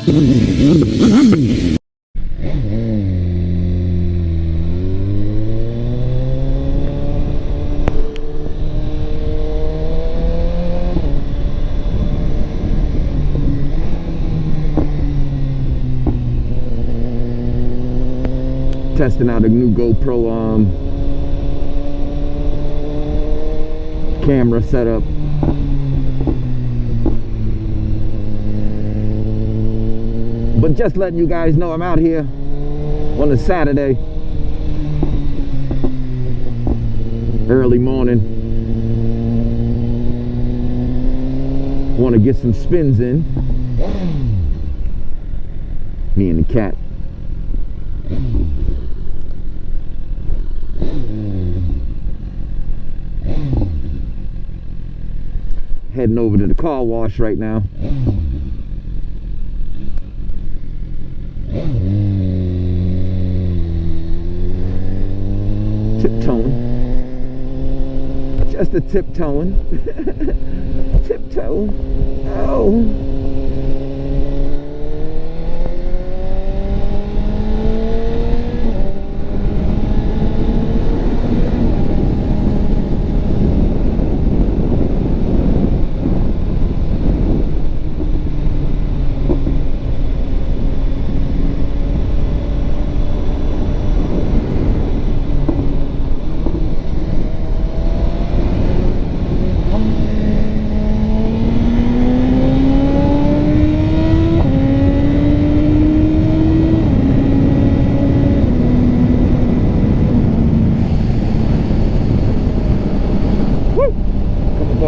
Testing out a new GoPro camera setup. But just letting you guys know I'm out here on a Saturday, early morning. Want to get some spins in. Me and the cat. Heading over to the car wash right now. Tiptoeing. Just a tiptoeing. Tiptoe. Oh.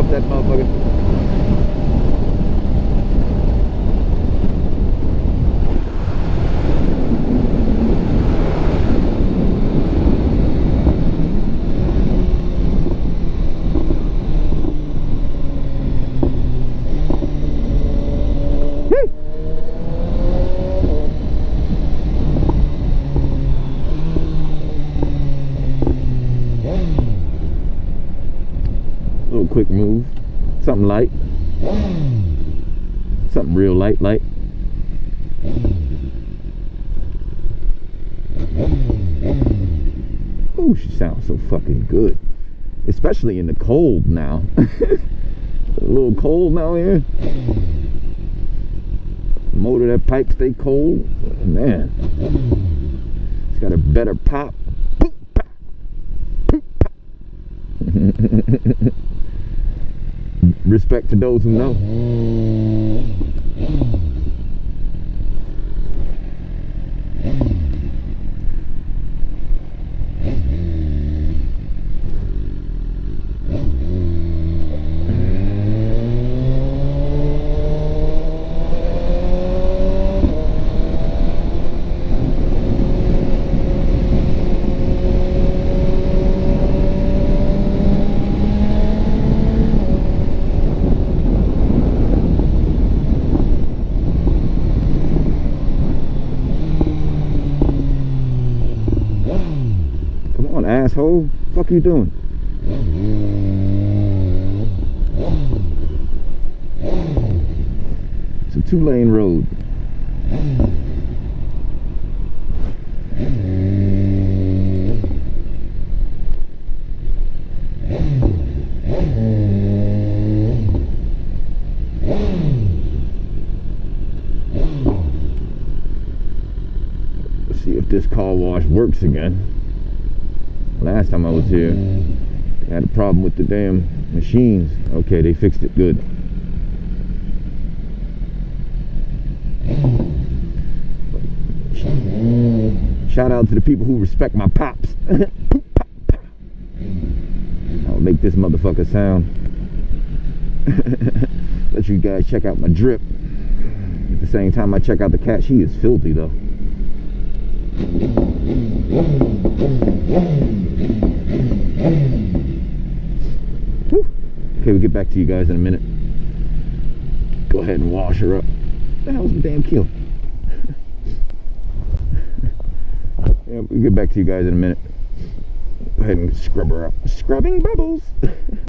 That motherfucker. Little quick move. Something light. Something real light. Oh, she sounds so fucking good. Especially in the cold now. A little cold now here. Motor, that pipe stay cold. Man. It's got a better pop. Respect to those who know. Asshole, fuck you doing? It's a 2-lane road. Let's see if this car wash works again. Last time I was here, I had a problem with the damn machines. Okay, they fixed it good. Shout out to the people who respect my pops. I'll make this motherfucker sound. Let you guys check out my drip. At the same time I check out the cat. She is filthy though. Whew. Okay, we'll get back to you guys in a minute. Go ahead and wash her up. What the hell's the damn keel? Yeah, we'll get back to you guys in a minute. Go ahead and scrub her up. Scrubbing bubbles.